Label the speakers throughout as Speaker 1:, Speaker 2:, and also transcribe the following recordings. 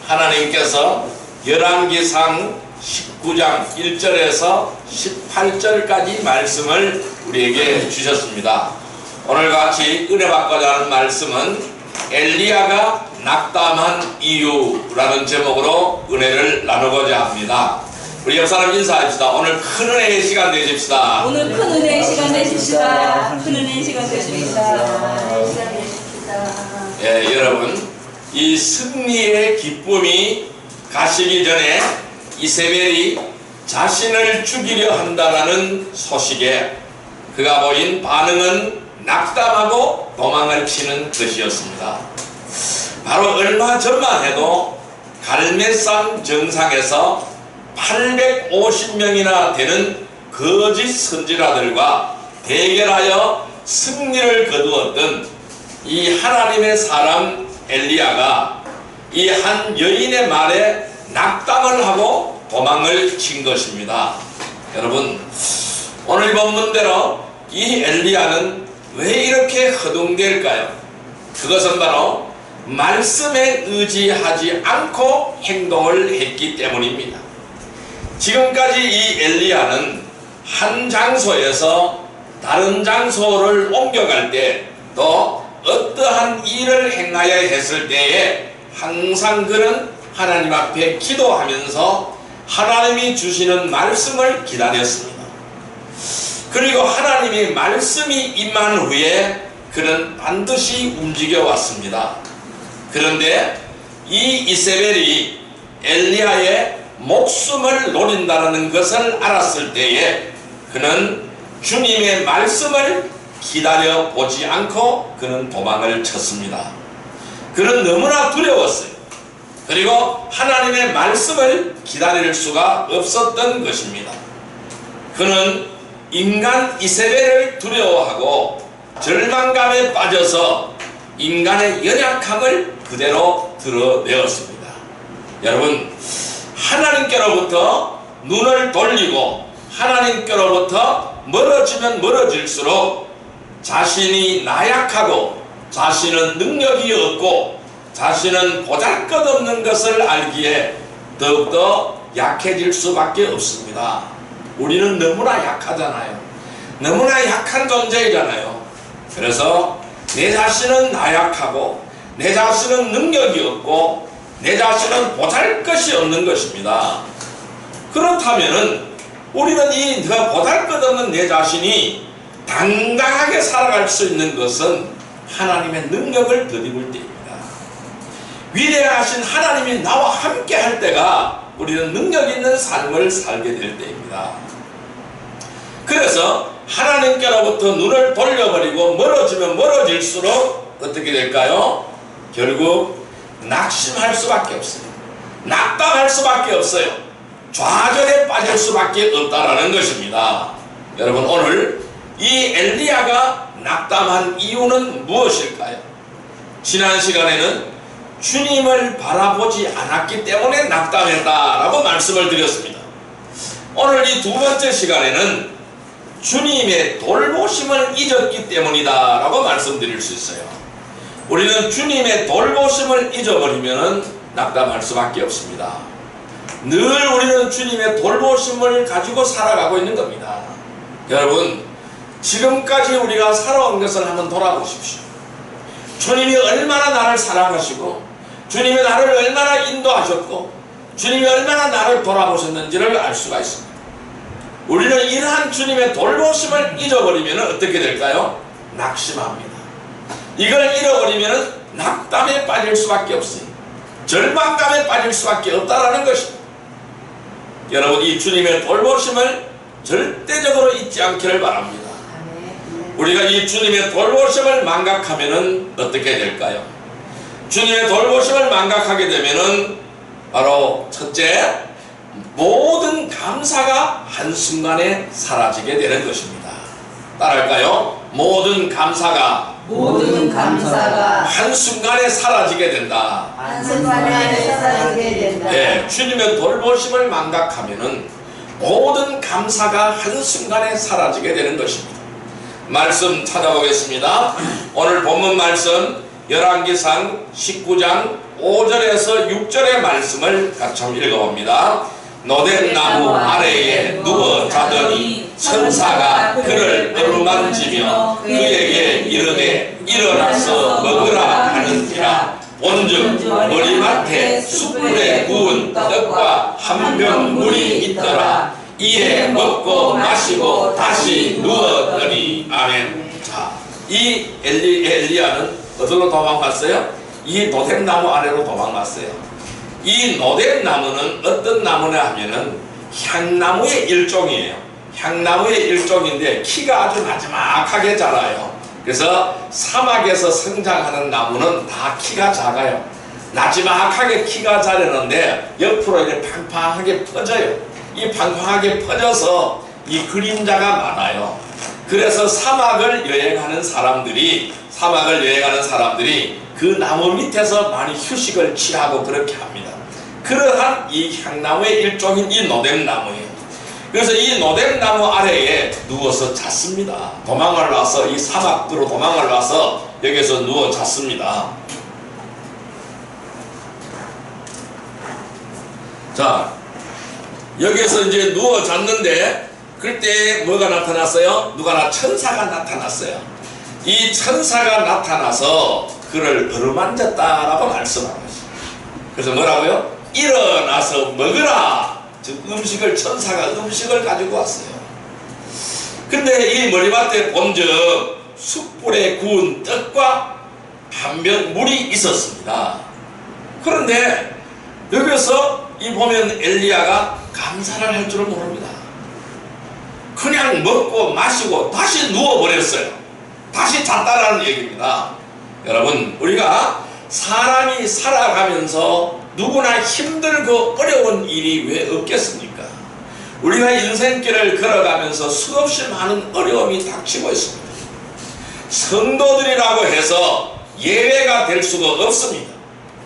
Speaker 1: 하나님께서 열왕기상 19장 1절에서 18절까지 말씀을 우리에게 주셨습니다. 오늘 같이 은혜 받고자 하는 말씀은 엘리야가 낙담한 이유라는 제목으로 은혜를 나누고자 합니다. 우리 옆 사람 인사합시다. 오늘 큰 은혜의 시간 되십시다.
Speaker 2: 오늘 큰 은혜의 시간 되십시다. 큰 은혜의 시간 되십시다.
Speaker 1: 예, 여러분, 이 승리의 기쁨이 가시기 전에 이세벨이 자신을 죽이려 한다라는 소식에 그가 보인 반응은 낙담하고 도망을 치는 것이었습니다. 바로 얼마 전만 해도 갈멜산 정상에서 850명이나 되는 거짓 선지자들과 대결하여 승리를 거두었던 이 하나님의 사람 엘리야가 이 한 여인의 말에 낙담을 하고 도망을 친 것입니다. 여러분, 오늘 본문대로 이 엘리야는 왜 이렇게 허둥댈까요? 그것은 바로 말씀에 의지하지 않고 행동을 했기 때문입니다. 지금까지 이 엘리야는 한 장소에서 다른 장소를 옮겨갈 때 또 어떠한 일을 행하여 했을 때에 항상 그는 하나님 앞에 기도하면서 하나님이 주시는 말씀을 기다렸습니다. 그리고 하나님의 말씀이 임한 후에 그는 반드시 움직여 왔습니다. 그런데 이 이세벨이 엘리야의 목숨을 노린다는 것을 알았을 때에 그는 주님의 말씀을 기다려 보지 않고 그는 도망을 쳤습니다. 그는 너무나 두려웠어요. 그리고 하나님의 말씀을 기다릴 수가 없었던 것입니다. 그는 인간 이세벨을 두려워하고 절망감에 빠져서 인간의 연약함을 그대로 드러내었습니다. 여러분, 하나님께로부터 눈을 돌리고 하나님께로부터 멀어지면 멀어질수록 자신이 나약하고 자신은 능력이 없고 자신은 보잘것없는 것을 알기에 더욱더 약해질 수밖에 없습니다. 우리는 너무나 약하잖아요. 너무나 약한 존재이잖아요. 그래서 내 자신은 나약하고 내 자신은 능력이 없고 내 자신은 보잘것이 없는 것입니다. 그렇다면은 우리는 이 보잘것없는 내 자신이 당당하게 살아갈 수 있는 것은 하나님의 능력을 덧입을 때입니다. 위대하신 하나님이 나와 함께 할 때가 우리는 능력 있는 삶을 살게 될 때입니다. 그래서 하나님께로부터 눈을 돌려버리고 멀어지면 멀어질수록 어떻게 될까요? 결국 낙심할 수밖에 없어요. 낙담할 수밖에 없어요. 좌절에 빠질 수밖에 없다라는 것입니다. 여러분, 오늘 이 엘리야가 낙담한 이유는 무엇일까요? 지난 시간에는 주님을 바라보지 않았기 때문에 낙담했다라고 말씀을 드렸습니다. 오늘 이 두 번째 시간에는 주님의 돌보심을 잊었기 때문이다 라고 말씀드릴 수 있어요. 우리는 주님의 돌보심을 잊어버리면 낙담할 수밖에 없습니다. 늘 우리는 주님의 돌보심을 가지고 살아가고 있는 겁니다. 여러분, 지금까지 우리가 살아온 것을 한번 돌아보십시오. 주님이 얼마나 나를 사랑하시고 주님이 나를 얼마나 인도하셨고 주님이 얼마나 나를 돌아보셨는지를 알 수가 있습니다. 우리는 이러한 주님의 돌보심을 잊어버리면 어떻게 될까요? 낙심합니다. 이걸 잃어버리면 낙담에 빠질 수밖에 없어요. 절망감에 빠질 수밖에 없다라는 것입니다. 여러분, 이 주님의 돌보심을 절대적으로 잊지 않기를 바랍니다. 우리가 이 주님의 돌보심을 망각하면 어떻게 될까요? 주님의 돌보심을 망각하게 되면 바로 첫째, 모든 감사가 한순간에 사라지게 되는 것입니다. 따라할까요? 모든 감사가 한순간에 사라지게 된다. 네, 주님의 돌보심을 망각하면 모든 감사가 한순간에 사라지게 되는 것입니다. 말씀 찾아보겠습니다. 오늘 본문 말씀 열왕기상 19장 5절에서 6절의 말씀을 같이 한번 읽어봅니다. 노된 나무 아래에 누워 자더니 천사가 그를 어루만지며 그에게 이르되 일어나서 먹으라 하는지라. 본즉 머리맡에 숯불에 구운 떡과 한 병 물이 있더라. 이에 먹고 마시고 다시 누웠더니. 아멘. 자, 이 엘리야는 어디로 도망갔어요? 이 노뎀나무 아래로 도망갔어요. 이 노뎀나무는 어떤 나무냐 하면은 향나무의 일종이에요. 향나무의 일종인데 키가 아주 나지막하게 자라요. 그래서 사막에서 성장하는 나무는 다 키가 작아요. 나지막하게 키가 자라는데 옆으로 이렇게 팡팡하게 퍼져요. 이 팡팡하게 퍼져서 이 그림자가 많아요. 그래서 사막을 여행하는 사람들이 그 나무 밑에서 많이 휴식을 취하고 그렇게 합니다. 그러한 이 향나무의 일종인 이 노뎀나무예요. 그래서 이 노뎀나무 아래에 누워서 잤습니다. 도망을 와서 이 사막으로 도망을 와서 여기서 누워 잤습니다. 자, 여기서 이제 누워 잤는데 그때 뭐가 나타났어요? 천사가 나타났어요. 이 천사가 나타나서 그를 어루만졌다라고 말씀하는 것이죠. 그래서 뭐라고요? 일어나서 먹으라. 즉 천사가 음식을 가지고 왔어요. 근데 이 머리맡에 본즉 숯불에 구운 떡과 한 병 물이 있었습니다. 그런데 여기서 이 보면 엘리야가 감사를 할 줄은 모릅니다. 그냥 먹고 마시고 다시 누워버렸어요. 다시 잤다라는 얘기입니다. 여러분, 우리가 사람이 살아가면서 누구나 힘들고 어려운 일이 왜 없겠습니까? 우리가 인생길을 걸어가면서 수없이 많은 어려움이 닥치고 있습니다. 성도들이라고 해서 예외가 될 수가 없습니다.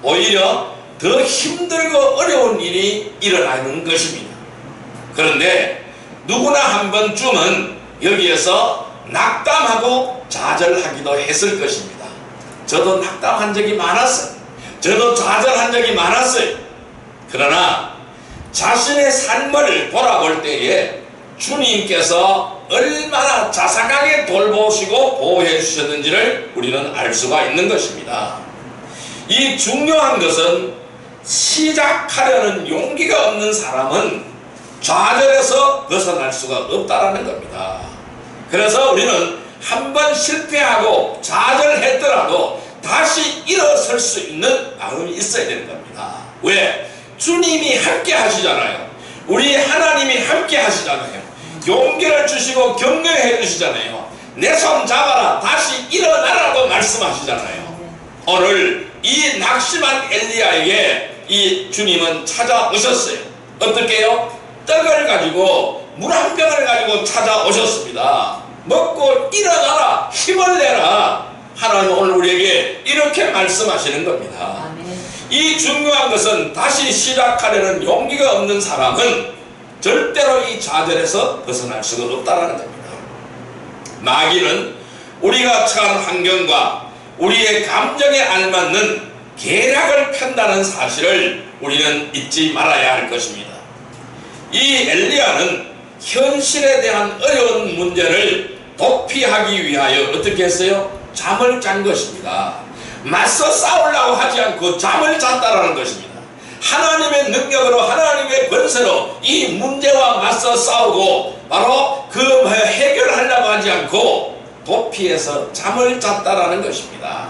Speaker 1: 오히려 더 힘들고 어려운 일이 일어나는 것입니다. 그런데 누구나 한 번쯤은 여기에서 낙담하고 좌절하기도 했을 것입니다. 저도 낙담한 적이 많았어요. 저도 좌절한 적이 많았어요. 그러나 자신의 삶을 돌아볼 때에 주님께서 얼마나 자상하게 돌보시고 보호해 주셨는지를 우리는 알 수가 있는 것입니다. 이 중요한 것은 시작하려는 용기가 없는 사람은 좌절에서 벗어날 수가 없다라는 겁니다. 그래서 우리는 한번 실패하고 좌절했더라도 다시 일어설 수 있는 마음이 있어야 되는 겁니다. 왜? 주님이 함께 하시잖아요. 우리 하나님이 함께 하시잖아요. 용기를 주시고 격려해 주시잖아요. 내 손 잡아라, 다시 일어나라고 말씀하시잖아요. 오늘 이 낙심한 엘리야에게 이 주님은 찾아오셨어요. 어떻게요? 떡을 가지고 물 한 병을 가지고 찾아오셨습니다. 먹고 일어나라, 힘을 내라. 하나님은 오늘 우리에게 이렇게 말씀하시는 겁니다. 이 중요한 것은 다시 시작하려는 용기가 없는 사람은 절대로 이 좌절에서 벗어날 수가 없다는 겁니다. 마귀는 우리가 처한 환경과 우리의 감정에 알맞는 계략을 편다는 사실을 우리는 잊지 말아야 할 것입니다. 이 엘리야는 현실에 대한 어려운 문제를 도피하기 위하여 어떻게 했어요? 잠을 잔 것입니다. 맞서 싸우려고 하지 않고 잠을 잤다라는 것입니다. 하나님의 능력으로, 하나님의 권세로 이 문제와 맞서 싸우고 바로 그 해결하려고 하지 않고 도피해서 잠을 잤다라는 것입니다.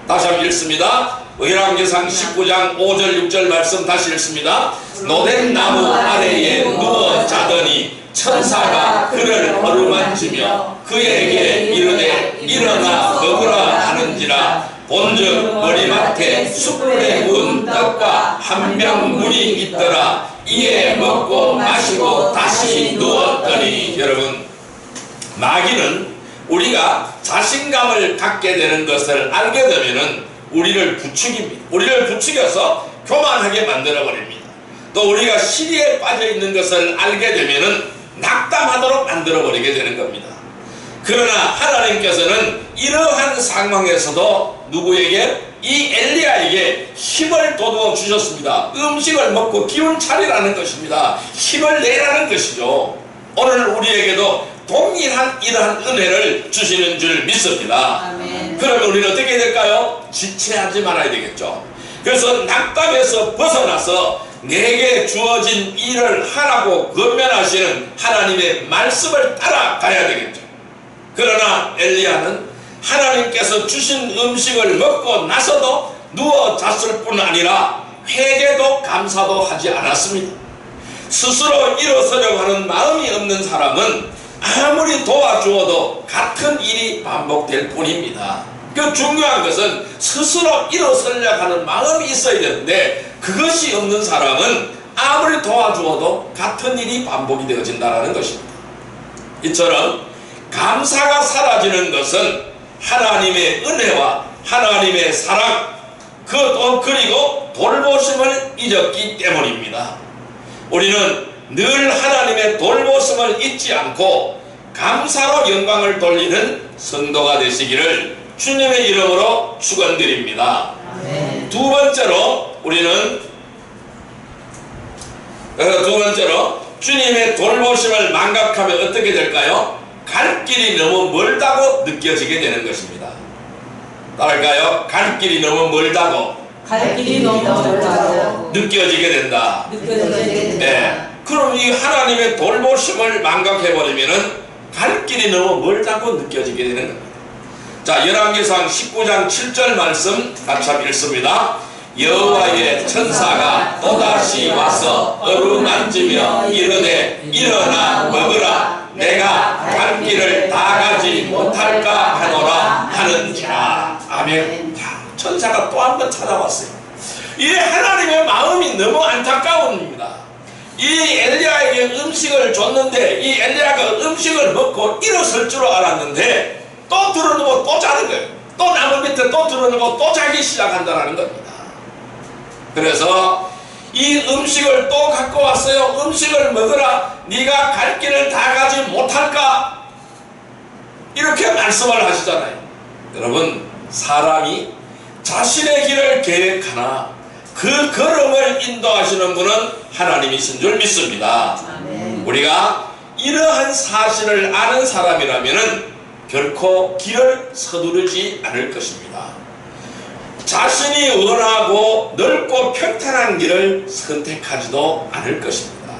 Speaker 1: 다시 한번 읽습니다. 열왕기상 19장 5절 6절 말씀 다시 읽습니다. 노뎀나무 아래에 누워 자더니 천사가 그를 어루만지며 그에게 이르되 일어나 먹으라 하는지라. 본즉 머리맡에 숯불에 구운 떡과 한 병 물이 있더라. 이에 먹고 마시고 다시 누웠더니. 여러분, 마귀는 우리가 자신감을 갖게 되는 것을 알게 되면은 우리를 부추깁니다. 우리를 부추겨서 교만하게 만들어 버립니다. 또 우리가 시리에 빠져 있는 것을 알게 되면은 낙담하도록 만들어 버리게 되는 겁니다. 그러나 하나님께서는 이러한 상황에서도 누구에게? 이 엘리야에게 힘을 돋워 주셨습니다. 음식을 먹고 기운 차리라는 것입니다. 힘을 내라는 것이죠. 오늘 우리에게도 동일한 이러한 은혜를 주시는 줄 믿습니다.
Speaker 2: 아멘.
Speaker 1: 그러면 우리는 어떻게 해야 될까요? 지체하지 말아야 되겠죠. 그래서 낙담에서 벗어나서 내게 주어진 일을 하라고 권면하시는 하나님의 말씀을 따라가야 되겠죠. 그러나 엘리야는 하나님께서 주신 음식을 먹고 나서도 누워 잤을 뿐 아니라 회개도 감사도 하지 않았습니다. 스스로 일어서려고 하는 마음이 없는 사람은 아무리 도와주어도 같은 일이 반복될 뿐입니다. 그 중요한 것은 스스로 일어서려고 하는 마음이 있어야 되는데 그것이 없는 사람은 아무리 도와주어도 같은 일이 반복이 되어진다는 것입니다. 이처럼 감사가 사라지는 것은 하나님의 은혜와 하나님의 사랑 그리고 돌보심을 잊었기 때문입니다. 우리는 늘 하나님의 돌보심을 잊지 않고 감사로 영광을 돌리는 성도가 되시기를 주님의 이름으로 축원드립니다. 두 번째로 우리는 주님의 돌보심을 망각하면 어떻게 될까요? 갈 길이 너무 멀다고 느껴지게 되는 것입니다. 따라할까요? 갈 길이 너무 멀다고
Speaker 2: 갈 길이 너무 멀다고
Speaker 1: 느껴지게 된다. 네. 그럼 이 하나님의 돌보심을 망각해버리면은 갈 길이 너무 멀다고 느껴지게 되는 겁니다. 자, 열왕기상 19장 7절 말씀 같이 한번 읽습니다. 여호와의 천사가 또다시 와서 어루만지며 이르되 일어나 먹으라 내가 갈 길을 다 가지 못할까 하노라 하는지라. 아멘. 자, 천사가 또 한 번 찾아왔어요. 이 하나님의 마음이 너무 안타까웁니다. 이 엘리야에게 음식을 줬는데 이 엘리야가 음식을 먹고 일어설 줄 알았는데 또 들어누고 또 자는 거예요. 또 나무 밑에 또 들어누고 또 자기 시작한다는 겁니다. 그래서 이 음식을 또 갖고 왔어요. 음식을 먹으라 네가 갈 길을 다 가지 못할까? 이렇게 말씀을 하시잖아요. 여러분, 사람이 자신의 길을 계획하나 그 걸음을 인도하시는 분은 하나님이신 줄 믿습니다.
Speaker 2: 아멘.
Speaker 1: 우리가 이러한 사실을 아는 사람이라면 결코 길을 서두르지 않을 것입니다. 자신이 원하고 넓고 평탄한 길을 선택하지도 않을 것입니다.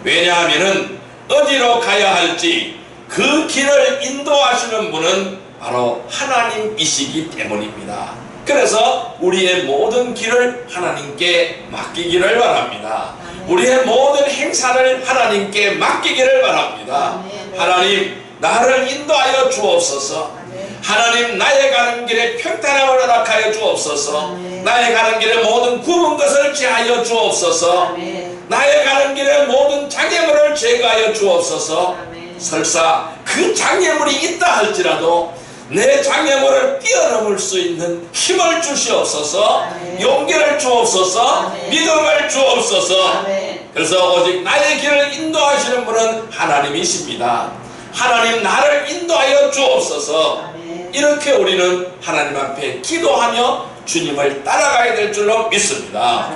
Speaker 1: 왜냐하면 어디로 가야 할지 그 길을 인도하시는 분은 바로 하나님이시기 때문입니다. 그래서 우리의 모든 길을 하나님께 맡기기를 바랍니다. 우리의 모든 행사를 하나님께 맡기기를 바랍니다. 하나님, 나를 인도하여 주옵소서. 하나님, 나의 가는 길에 평탄함을 허락하여 주옵소서. 나의 가는 길에 모든 굽은 것을 제하여 주옵소서. 나의 가는 길에 모든 장애물을 제거하여 주옵소서. 설사 그 장애물이 있다 할지라도 내 장애물을 뛰어넘을 수 있는 힘을 주시옵소서. 용기를 주옵소서. 믿음을 주옵소서. 그래서 오직 나의 길을 인도하시는 분은 하나님이십니다. 하나님, 나를 인도하여 주옵소서. 이렇게 우리는 하나님 앞에 기도하며 주님을 따라가야 될 줄로 믿습니다.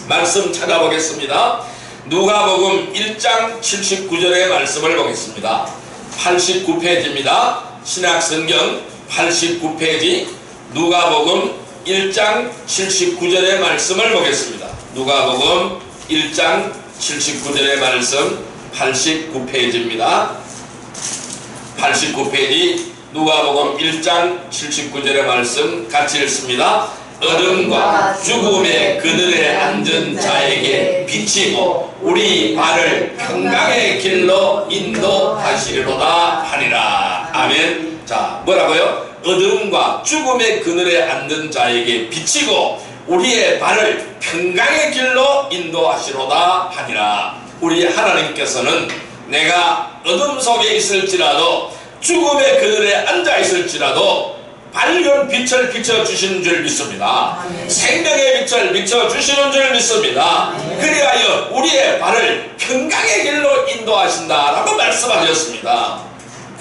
Speaker 1: 말씀 찾아보겠습니다. 누가복음 1장 79절의 말씀을 보겠습니다. 89페이지입니다. 신약성경 89페이지 누가복음 1장 79절의 말씀을 보겠습니다. 누가복음 1장 79절의 말씀 89페이지입니다. 89페이지 누가복음 1장 79절의 말씀 같이 읽습니다. 어둠과 죽음의 그늘에 앉은 자에게 비치고 우리 발을 평강의 길로 인도하시리로다 하리라. 아멘. 자, 뭐라고요? 어둠과 죽음의 그늘에 앉은 자에게 비치고 우리의 발을 평강의 길로 인도하시로다 하니라. 우리 하나님께서는 내가 어둠 속에 있을지라도 죽음의 그늘에 앉아 있을지라도 밝은 빛을 비춰주시는 줄 믿습니다. 생명의 빛을 비춰주시는 줄 믿습니다. 그리하여 우리의 발을 평강의 길로 인도하신다라고 말씀하셨습니다.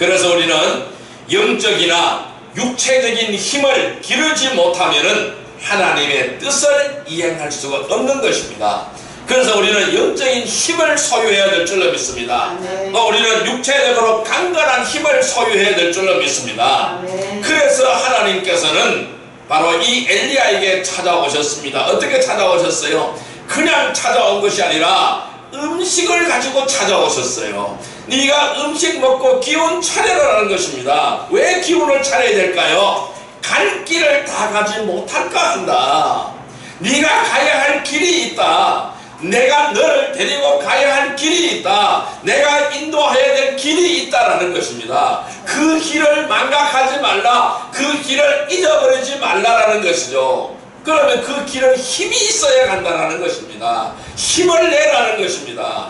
Speaker 1: 그래서 우리는 영적이나 육체적인 힘을 기르지 못하면은 하나님의 뜻을 이행할 수가 없는 것입니다. 그래서 우리는 영적인 힘을 소유해야 될 줄로 믿습니다. 또 우리는 육체적으로 강건한 힘을 소유해야 될 줄로 믿습니다. 그래서 하나님께서는 바로 이 엘리야에게 찾아오셨습니다. 어떻게 찾아오셨어요? 그냥 찾아온 것이 아니라 음식을 가지고 찾아오셨어요. 네가 음식 먹고 기운 차려라는 것입니다. 왜 기운을 차려야 될까요? 갈 길을 다 가지 못할까 한다. 네가 가야 할 길이 있다. 내가 너를 데리고 가야 할 길이 있다. 내가 인도해야 될 길이 있다라는 것입니다. 그 길을 망각하지 말라. 그 길을 잊어버리지 말라라는 것이죠. 그러면 그 길은 힘이 있어야 간다는 것입니다. 힘을 내라는 것입니다.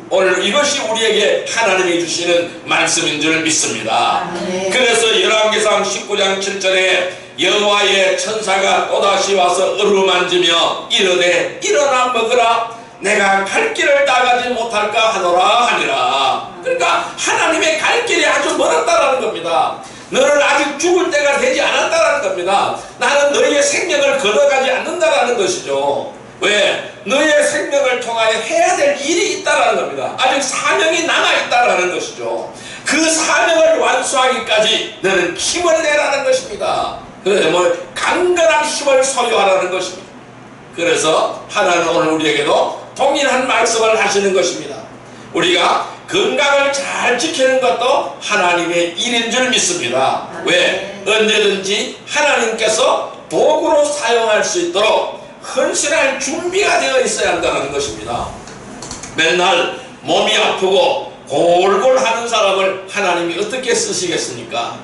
Speaker 1: 오늘 이것이 우리에게 하나님이 주시는 말씀인 줄 믿습니다. 그래서 열왕기상 19장 7절에 여호와의 천사가 또다시 와서 어루만지며 이르되 일어나 먹으라. 내가 갈 길을 따가지 못할까 하노라 하니라. 그러니까 하나님의 갈 길이 아주 멀었다라는 겁니다. 너는 아직 죽을 때가 되지 않았다라는 겁니다. 나는 너희의 생명을 걷어가지 않는다라는 것이죠. 왜? 너희의 생명을 통하여 해야 될 일이 있다라는 겁니다. 아직 사명이 남아있다라는 것이죠. 그 사명을 완수하기까지 너는 힘을 내라는 것입니다. 그래서 강건한 힘을 소유하라는 것입니다. 그래서 하나님은 오늘 우리에게도 동일한 말씀을 하시는 것입니다. 우리가 건강을 잘 지키는 것도 하나님의 일인 줄 믿습니다. 왜? 언제든지 하나님께서 도구로 사용할 수 있도록 헌신할 준비가 되어 있어야 한다는 것입니다. 맨날 몸이 아프고 골골 하는 사람을 하나님이 어떻게 쓰시겠습니까?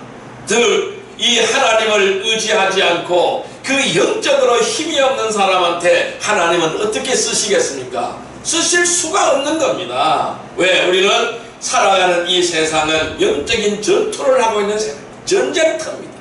Speaker 1: 즉 이 하나님을 의지하지 않고 그 영적으로 힘이 없는 사람한테 하나님은 어떻게 쓰시겠습니까? 쓰실 수가 없는 겁니다. 왜? 우리는 살아가는 이 세상은 영적인 전투를 하고 있는 전쟁터입니다.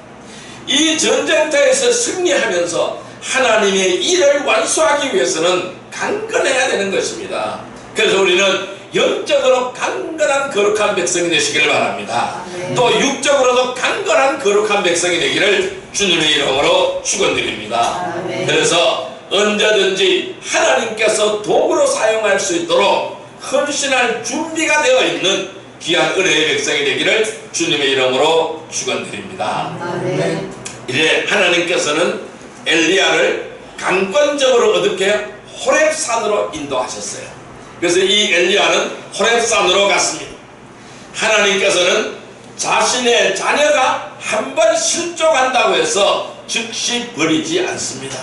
Speaker 1: 이 전쟁터에서 승리하면서 하나님의 일을 완수하기 위해서는 강건해야 되는 것입니다. 그래서 우리는 영적으로 강건한 거룩한 백성이 되시기를 바랍니다. 또 육적으로도 강건한 거룩한 백성이 되기를 주님의 이름으로 축원드립니다. 그래서 언제든지 하나님께서 도구로 사용할 수 있도록 헌신할 준비가 되어 있는 귀한 은혜의 백성이 되기를 주님의 이름으로 축원드립니다. 이제 하나님께서는 엘리야를 강권적으로 어떻게 호렙산으로 인도하셨어요. 그래서 이 엘리야는 호렙산으로 갔습니다. 하나님께서는 자신의 자녀가 한번 실족한다고 해서 즉시 버리지 않습니다.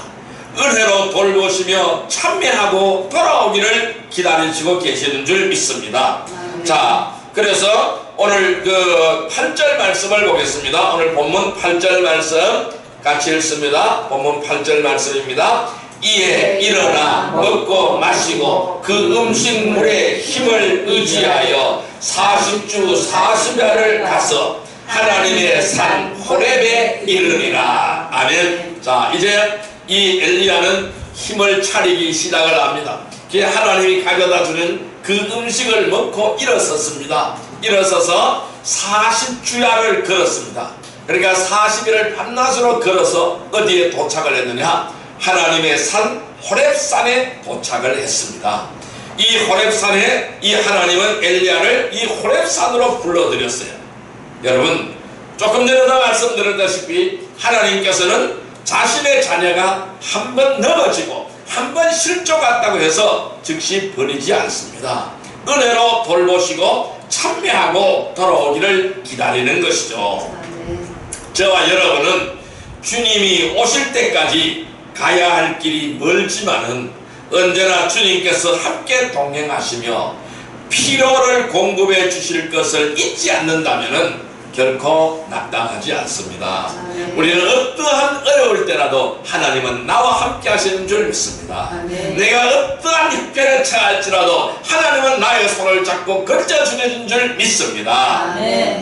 Speaker 1: 은혜로 돌보시며 참여하고 돌아오기를 기다리시고 계시는 줄 믿습니다. 자, 그래서 오늘 그 8절 말씀을 보겠습니다. 오늘 본문 8절 말씀 같이 읽습니다. 본문 8절 말씀입니다. 이에 일어나 먹고 마시고 그 음식물의 힘을 의지하여 40주 40야를 가서 하나님의 산 호렙에 이르리라. 아멘. 자, 이제 이 엘리야는 힘을 차리기 시작을 합니다. 하나님이 가져다 주는 그 음식을 먹고 일어섰습니다. 일어서서 40주야를 걸었습니다. 그러니까 40일을 밤낮으로 걸어서 어디에 도착을 했느냐? 하나님의 산 호렙산에 도착을 했습니다. 이 호렙산에 이 하나님은 엘리야를 이 호렙산으로 불러들였어요. 여러분, 조금 전에도 말씀드렸다시피 하나님께서는 자신의 자녀가 한번 넘어지고 한번 실족했다고 해서 즉시 버리지 않습니다. 은혜로 돌보시고 참여하고 돌아오기를 기다리는 것이죠. 저와 여러분은 주님이 오실 때까지 가야 할 길이 멀지만은 언제나 주님께서 함께 동행하시며 필요를 공급해 주실 것을 잊지 않는다면은 결코 낙담하지 않습니다. 우리는 어떠한 어려울 때라도 하나님은 나와 함께 하시는 줄 믿습니다. 내가 어떠한 형편에 처할지라도 하나님은 나의 손을 잡고 걸쳐주는 줄 믿습니다.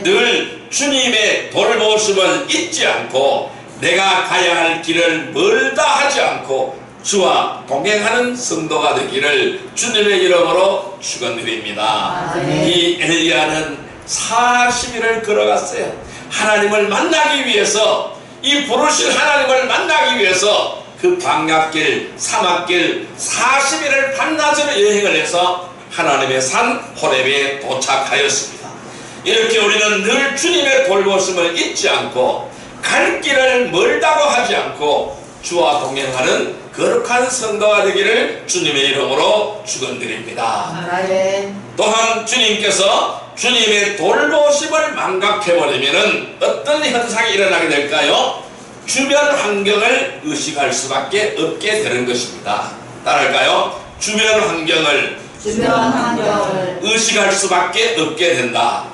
Speaker 1: 늘 주님의 돌보심을 잊지 않고 내가 가야 할 길을 멀다 하지 않고 주와 동행하는 성도가 되기를 주님의 이름으로 축원드립니다. 이 엘리야는 40일을 걸어갔어요. 하나님을 만나기 위해서, 이 부르신 하나님을 만나기 위해서 그 광야길, 사막길 40일을 밤낮으로 여행을 해서 하나님의 산 호렙에 도착하였습니다. 이렇게 우리는 늘 주님의 돌보심을 잊지 않고 갈 길을 멀다고 하지 않고 주와 동행하는 거룩한 성도가 되기를 주님의 이름으로 축원드립니다. 또한 주님께서 주님의 돌보심을 망각해버리면 어떤 현상이 일어나게 될까요? 주변 환경을 의식할 수밖에 없게 되는 것입니다. 따라할까요? 주변 환경을 의식할 수밖에 없게 된다.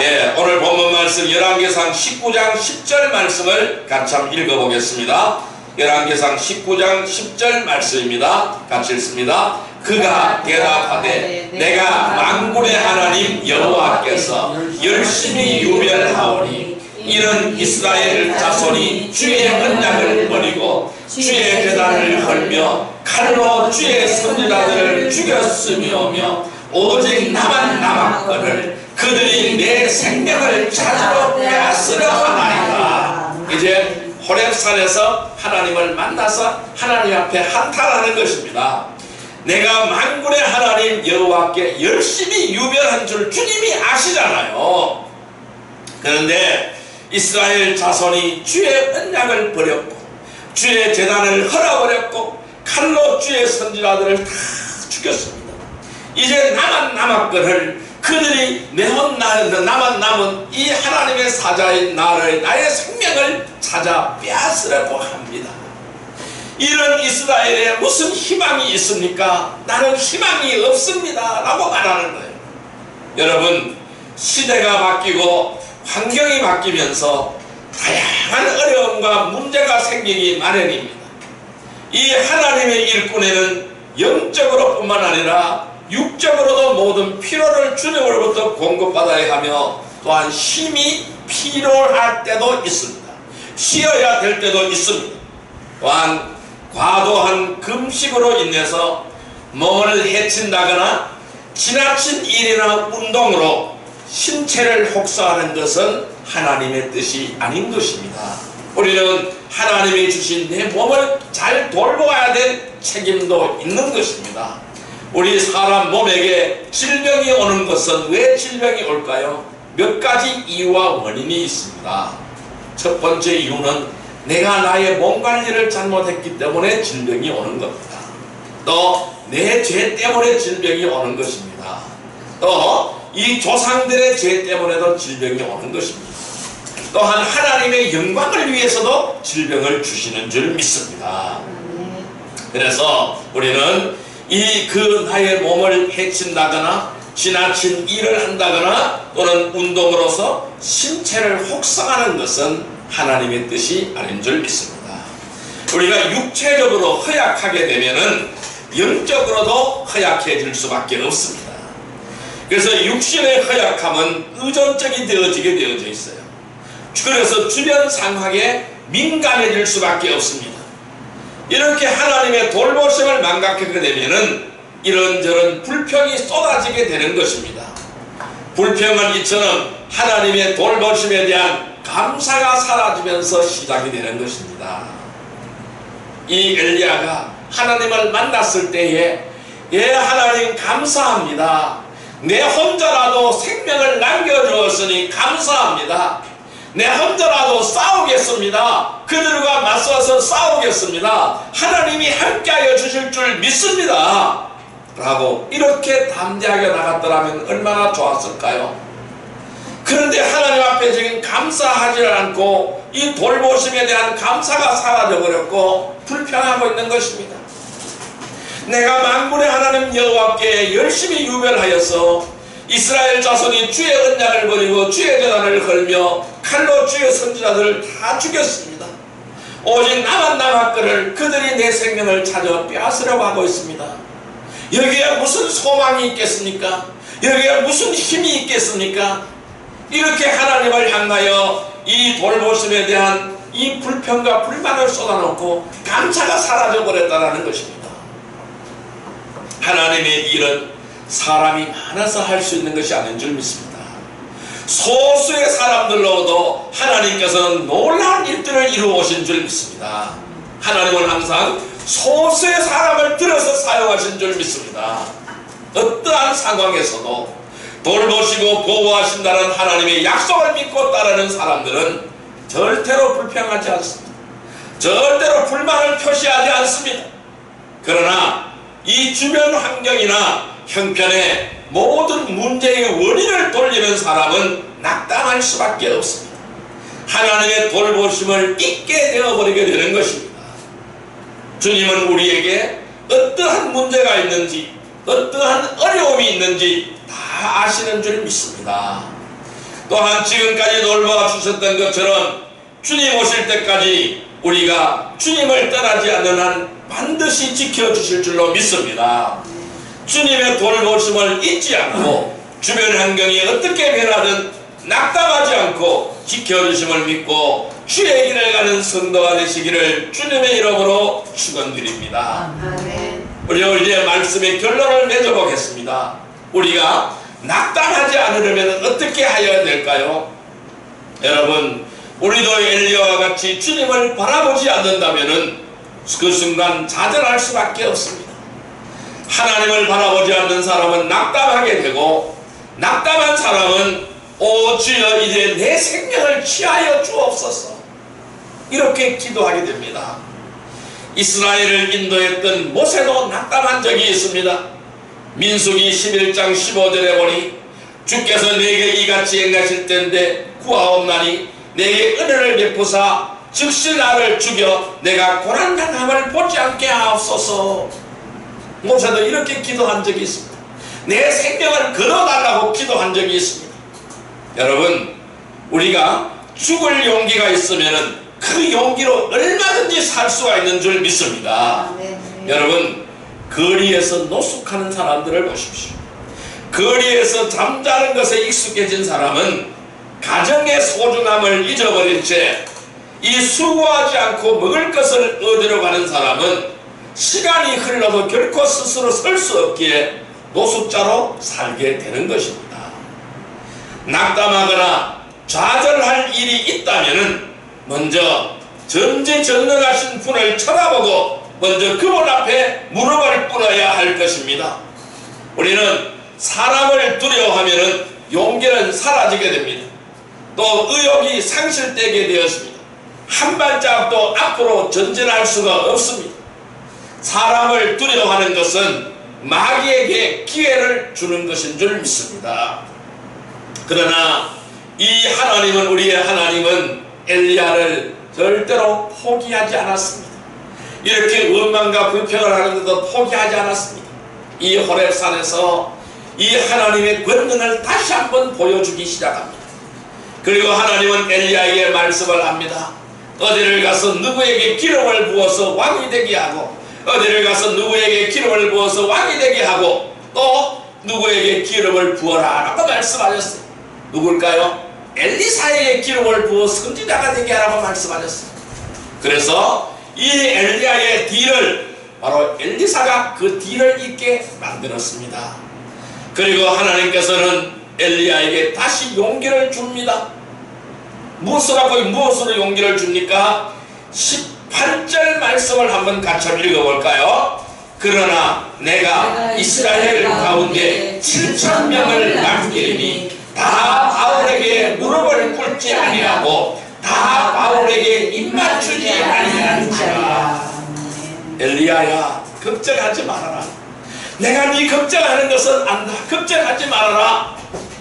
Speaker 1: 예, 오늘 본문 말씀 열왕기상 19장 10절 말씀을 같이 한번 읽어보겠습니다. 열왕기상 19장 10절 말씀입니다. 같이 읽습니다. 그가 대답하되 내가 만군의 하나님 여호와께서 열심히 유별하오니 이는 이스라엘 자손이 주의 언약을 버리고 주의 제단을 헐며 칼로 주의 선지자들을 죽였으며 오직 나만 남았거늘 그들이 내 생명을 찾으러 빼앗으려 하나이다. 이제 호렙산에서 하나님을 만나서 하나님 앞에 한탄하는 것입니다. 내가 만군의 하나님 여호와께 열심히 유별한 줄 주님이 아시잖아요. 그런데 이스라엘 자손이 주의 언약을 버렸고 주의 제단을 헐어버렸고 칼로 주의 선지자들을 다 죽였습니다. 이제 나만 남았거늘 그들이 나만 남은 이 하나님의 사자인 나의 생명을 찾아 빼앗으려고 합니다. 이런 이스라엘에 무슨 희망이 있습니까? 나는 희망이 없습니다 라고 말하는 거예요. 여러분, 시대가 바뀌고 환경이 바뀌면서 다양한 어려움과 문제가 생기기 마련입니다. 이 하나님의 일꾼에는 영적으로 뿐만 아니라 육적으로도 모든 필요를 주님으로부터 공급받아야 하며 또한 힘이 필요할 때도 있습니다. 쉬어야 될 때도 있습니다. 또한 과도한 금식으로 인해서 몸을 해친다거나 지나친 일이나 운동으로 신체를 혹사하는 것은 하나님의 뜻이 아닌 것입니다. 우리는 하나님이 주신 내 몸을 잘 돌보아야 될 책임도 있는 것입니다. 우리 사람 몸에게 질병이 오는 것은 왜 질병이 올까요? 몇 가지 이유와 원인이 있습니다. 첫 번째 이유는 내가 나의 몸 관리를 잘못했기 때문에 질병이 오는 겁니다. 또 내 죄 때문에 질병이 오는 것입니다. 또 이 조상들의 죄 때문에도 질병이 오는 것입니다. 또한 하나님의 영광을 위해서도 질병을 주시는 줄 믿습니다. 그래서 우리는 나의 몸을 해친다거나 지나친 일을 한다거나 또는 운동으로서 신체를 혹사하는 것은 하나님의 뜻이 아닌 줄 믿습니다. 우리가 육체적으로 허약하게 되면은 영적으로도 허약해질 수밖에 없습니다. 그래서 육신의 허약함은 의존적이 되어지게 되어져 있어요. 그래서 주변 상황에 민감해질 수밖에 없습니다. 이렇게 하나님의 돌보심을 망각하게 되면은 이런저런 불평이 쏟아지게 되는 것입니다. 불평은 이처럼 하나님의 돌보심에 대한 감사가 사라지면서 시작이 되는 것입니다. 이 엘리야가 하나님을 만났을 때에 하나님 감사합니다. 내 혼자라도 생명을 남겨주었으니 감사합니다. 내 혼자라도 싸우겠습니다. 그들과 맞서서 싸우겠습니다. 하나님이 함께하여 주실 줄 믿습니다 라고 이렇게 담대하게 나갔더라면 얼마나 좋았을까요? 그런데 하나님 앞에 지금 감사하지 않고 이 돌보심에 대한 감사가 사라져버렸고 불평하고 있는 것입니다. 내가 만군의 하나님 여호와께 열심히 유별하여서 이스라엘 자손이 주의 언약을 버리고 주의 제단을 걸며 칼로 주의 선지자들을 다 죽였습니다. 오직 나만 남았거늘 그들이 내 생명을 찾아 빼앗으려고 하고 있습니다. 여기에 무슨 소망이 있겠습니까? 여기에 무슨 힘이 있겠습니까? 이렇게 하나님을 향하여 이 돌보심에 대한 이 불평과 불만을 쏟아놓고 감사가 사라져버렸다는 것입니다. 하나님의 일은 사람이 많아서 할 수 있는 것이 아닌 줄 믿습니다. 소수의 사람들로도 하나님께서는 놀라운 일들을 이루어오신 줄 믿습니다. 하나님은 항상 소수의 사람을 들어서 사용하신 줄 믿습니다. 어떠한 상황에서도 돌보시고 보호하신다는 하나님의 약속을 믿고 따르는 사람들은 절대로 불평하지 않습니다. 절대로 불만을 표시하지 않습니다. 그러나 이 주변 환경이나 형편에 모든 문제의 원인을 돌리는 사람은 낙담할 수밖에 없습니다. 하나님의 돌보심을 잊게 되어버리게 되는 것입니다. 주님은 우리에게 어떠한 문제가 있는지, 어떠한 어려움이 있는지 다 아시는 줄 믿습니다. 또한 지금까지 돌봐 주셨던 것처럼 주님 오실 때까지 우리가 주님을 떠나지 않는 한 반드시 지켜주실 줄로 믿습니다. 주님의 돌보심을 잊지 않고 주변 환경이 어떻게 변하든 낙담하지 않고 지켜주심을 믿고 주의 길을 가는 성도가 되시기를 주님의 이름으로 축원드립니다. 우리 이제 말씀의 결론을 맺어보겠습니다. 우리가 낙담하지 않으려면 어떻게 하여야 될까요? 여러분, 우리도 엘리야와 같이 주님을 바라보지 않는다면 그 순간 좌절할 수밖에 없습니다. 하나님을 바라보지 않는 사람은 낙담하게 되고, 낙담한 사람은 오 주여 이제 내 생명을 취하여 주옵소서 이렇게 기도하게 됩니다. 이스라엘을 인도했던 모세도 낙담한 적이 있습니다. 민수기 11장 15절에 보니 주께서 내게 이같이 행하실 때인데 구하옵나니 내게 은혜를 베푸사 즉시 나를 죽여 내가 고난당함을 보지 않게 하옵소서. 모세도 이렇게 기도한 적이 있습니다. 내 생명을 걸어달라고 기도한 적이 있습니다. 여러분, 우리가 죽을 용기가 있으면 그 용기로 얼마든지 살 수가 있는 줄 믿습니다. 여러분, 거리에서 노숙하는 사람들을 보십시오. 거리에서 잠자는 것에 익숙해진 사람은 가정의 소중함을 잊어버린 채 이 수고하지 않고 먹을 것을 얻으러 가는 사람은 시간이 흘러도 결코 스스로 설 수 없기에 노숙자로 살게 되는 것입니다. 낙담하거나 좌절할 일이 있다면 먼저 전지전능하신 분을 쳐다보고 먼저 그분 앞에 무릎을 꿇어야 할 것입니다. 우리는 사람을 두려워하면 용기는 사라지게 됩니다. 또 의욕이 상실되게 되었습니다. 한 발짝도 앞으로 전진할 수가 없습니다. 사람을 두려워하는 것은 마귀에게 기회를 주는 것인 줄 믿습니다. 그러나 이 하나님은, 우리의 하나님은 엘리야를 절대로 포기하지 않았습니다. 이렇게 원망과 불평을 하는데도 포기하지 않았습니다. 이 호렙산에서 이 하나님의 권능을 다시 한번 보여주기 시작합니다. 그리고 하나님은 엘리야에게 말씀을 합니다. 어디를 가서 누구에게 기름을 부어서 왕이 되게 하고, 어디를 가서 누구에게 기름을 부어서 왕이 되게 하고, 또 누구에게 기름을 부어라 라고 말씀하셨어요. 누굴까요? 엘리사에게 기름을 부어 선지자가 되게 하라고 말씀하셨어요. 그래서 이 엘리야의 뒤를 바로 엘리사가 그 뒤를 잇게 만들었습니다. 그리고 하나님께서는 엘리야에게 다시 용기를 줍니다. 무엇으로 용기를 줍니까? 18절 말씀을 한번 같이 읽어볼까요? 그러나 내가 이스라엘 가운데 7,000명을 남기리니 다 바울에게 무릎을 꿇지 아니하고 다 바울에게 입맞추지 아니하는지라. 엘리야야, 걱정하지 말아라. 내가 네 걱정하는 것은 안다. 걱정하지 말아라.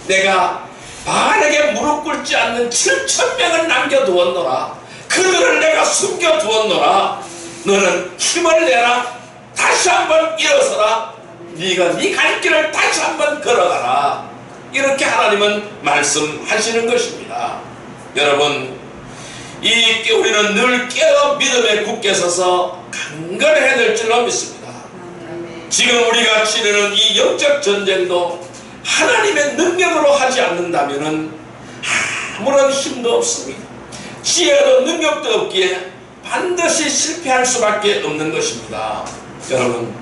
Speaker 1: 내가 바알에게 무릎 꿇지 않는 7,000명을 남겨두었노라. 그들을 내가 숨겨두었노라. 너는 힘을 내라. 다시 한번 일어서라. 네가 네 갈 길을 다시 한번 걸어가라. 이렇게 하나님은 말씀하시는 것입니다. 여러분, 우리는 늘 깨어 믿음에 굳게 서서 강건해야 될 줄로 믿습니다. 지금 우리가 치르는 이 영적 전쟁도 하나님의 능력으로 하지 않는다면 아무런 힘도 없습니다. 지혜도 능력도 없기에 반드시 실패할 수밖에 없는 것입니다. 여러분,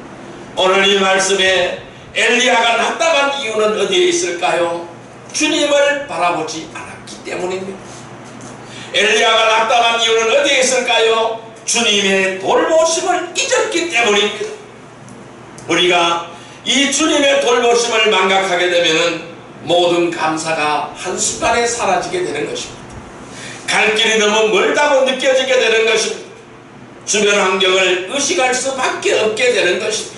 Speaker 1: 오늘 이 말씀에 엘리야가 낙담한 이유는 어디에 있을까요? 주님을 바라보지 않았기 때문입니다. 엘리야가 낙담한 이유는 어디에 있을까요? 주님의 돌보심을 잊었기 때문입니다. 우리가 이 주님의 돌보심을 망각하게 되면 모든 감사가 한순간에 사라지게 되는 것입니다. 갈 길이 너무 멀다고 느껴지게 되는 것입니다. 주변 환경을 의식할 수밖에 없게 되는 것입니다.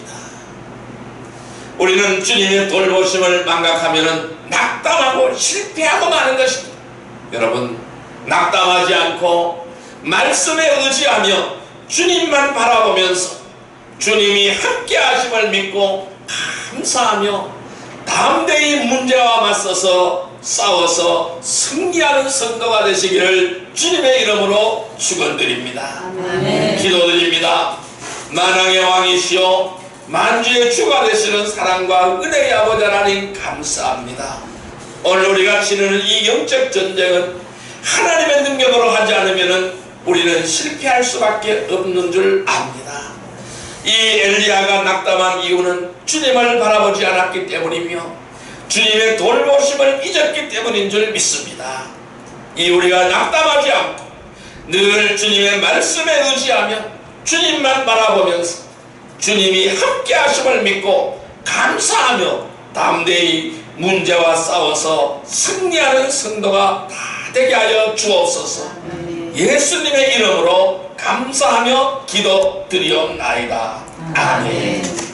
Speaker 1: 우리는 주님의 돌보심을 망각하면 낙담하고 실패하고 마는 것입니다. 여러분, 낙담하지 않고 말씀에 의지하며 주님만 바라보면서 주님이 함께 하심을 믿고 감사하며 담대히 문제와 맞서서 싸워서 승리하는 성도가 되시기를 주님의 이름으로 축원드립니다. 기도드립니다. 만왕의 왕이시오 만주의 주가 되시는 사랑과 은혜의 아버지 하나님 감사합니다. 오늘 우리가 치르는 이 영적 전쟁은 하나님의 능력으로 하지 않으면 우리는 실패할 수밖에 없는 줄 압니다. 이 엘리야가 낙담한 이유는 주님을 바라보지 않았기 때문이며 주님의 돌보심을 잊었기 때문인 줄 믿습니다. 이 우리가 낙담하지 않고 늘 주님의 말씀에 의지하며 주님만 바라보면서 주님이 함께 하심을 믿고 감사하며 담대히 문제와 싸워서 승리하는 성도가 다 되게 하여 주옵소서. 예수님의 이름으로 감사하며 기도드리옵나이다. 아멘.